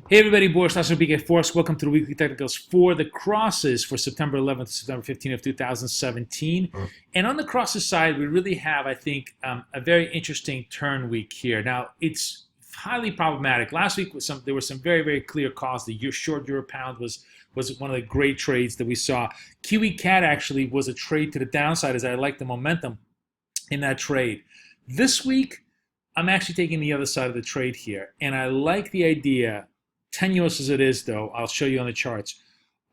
Hey everybody, Boris at Forex. Welcome to the weekly technicals for the crosses for September 11th to September 15th of 2017. And on the crosses side, we really have, I think, a very interesting turn week here. Now, it's highly problematic. Last week there were some very, very clear calls. The short euro pound was one of the great trades that we saw. Kiwi CAD actually was a trade to the downside, as I like the momentum in that trade. This week, I'm actually taking the other side of the trade here, and I like the idea, tenuous as it is, though, I'll show you on the charts,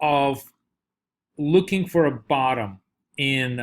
of looking for a bottom in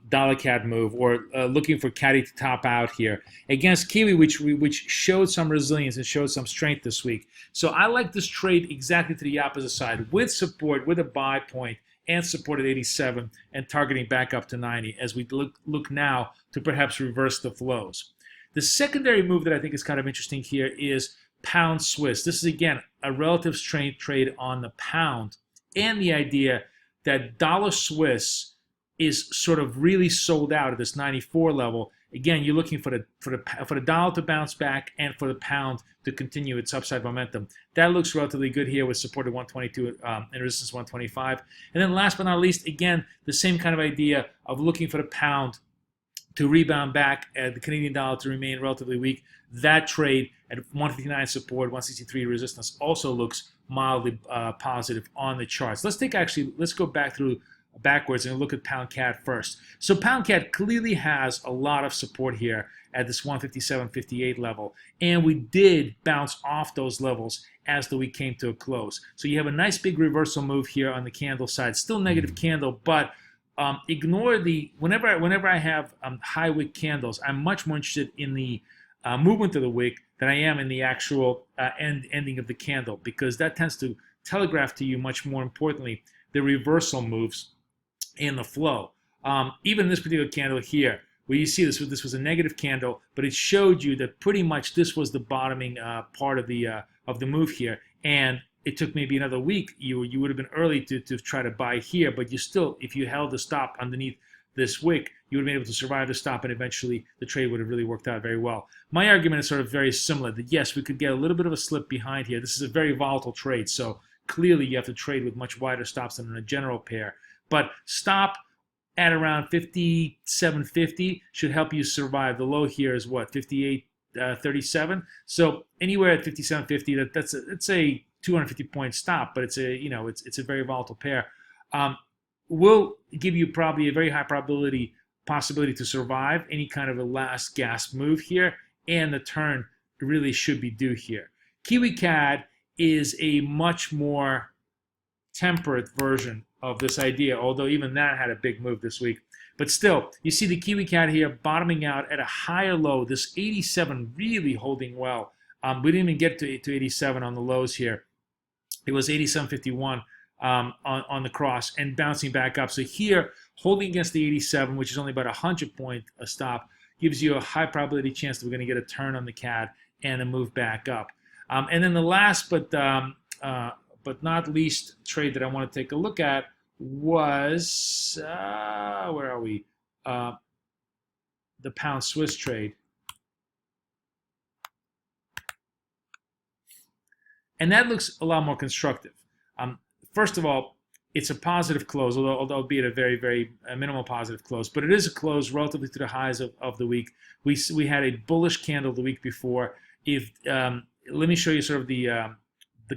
dollar CAD move, or looking for CAD to top out here against Kiwi, which showed some resilience and showed some strength this week. So I like this trade exactly to the opposite side, with support, with a buy point and support at 87 and targeting back up to 90 as we look now to perhaps reverse the flows. The secondary move that I think is kind of interesting here is pound Swiss. This is, again, a relative strength trade on the pound, and the idea that dollar Swiss is sort of really sold out at this 94 level. Again, you're looking for the dollar to bounce back and for the pound to continue its upside momentum. That looks relatively good here with support at 122 and resistance 125. And then last but not least, again, the same kind of idea of looking for the pound to rebound back, the Canadian dollar to remain relatively weak. That trade at 159 support, 163 resistance also looks mildly positive on the charts. Let's go backwards and look at pound CAD first. So pound CAD clearly has a lot of support here at this 157.58 level, and we did bounce off those levels as the week came to a close. So you have a nice big reversal move here on the candle side. Still negative candle, but ignore the, whenever I have high wick candles, I'm much more interested in the movement of the wick than I am in the actual ending of the candle, because that tends to telegraph to you, much more importantly, the reversal moves in the flow. Even in this particular candle here, where you see this was a negative candle, but it showed you that pretty much this was the bottoming part of the move here, and it took maybe another week. You would have been early to try to buy here, but you still, if you held the stop underneath this wick, you would have been able to survive the stop, and eventually the trade would have really worked out very well. My argument is sort of very similar, that yes, we could get a little bit of a slip behind here. This is a very volatile trade, so clearly you have to trade with much wider stops than in a general pair. But stop at around 57.50 should help you survive. The low here is what, 58.37? So anywhere at 57.50, that's a 250 point stop, but it's a very volatile pair. Will give you probably a very high possibility to survive any kind of a last gasp move here, and the turn really should be due here. Kiwi CAD is a much more temperate version of this idea, although even that had a big move this week. But still, you see the Kiwi CAD here bottoming out at a higher low, this 87 really holding well. We didn't even get to 87 on the lows here. It was 87.51 on the cross and bouncing back up. So here, holding against the 87, which is only about 100 point a stop, gives you a high probability chance that we're going to get a turn on the CAD and a move back up. And then the last but not least trade that I want to take a look at was, where are we? The pound Swiss trade. And that looks a lot more constructive. First of all, it's a positive close, although albeit a very, very minimal positive close. But it is a close relatively to the highs of the week. We had a bullish candle the week before. Let me show you sort of the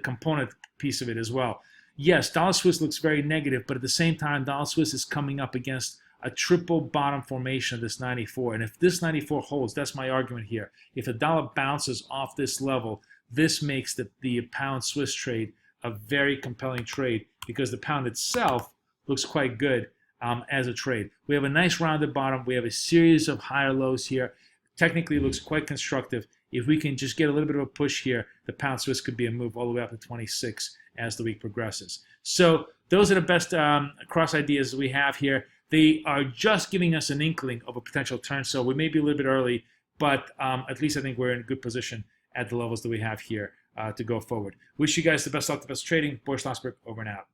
component piece of it as well. Yes, dollar Swiss looks very negative, but at the same time, dollar Swiss is coming up against a triple bottom formation of this 94. And if this 94 holds, that's my argument here. If the dollar bounces off this level, this makes the pound Swiss trade a very compelling trade, because the pound itself looks quite good as a trade. We have a nice rounded bottom. We have a series of higher lows here. Technically, it looks quite constructive. If we can just get a little bit of a push here, the pound Swiss could be a move all the way up to 26 as the week progresses. So those are the best cross ideas we have here. They are just giving us an inkling of a potential turn, so we may be a little bit early, but at least I think we're in a good position at the levels that we have here to go forward. Wish you guys the best luck, the best trading. Boris, over and out.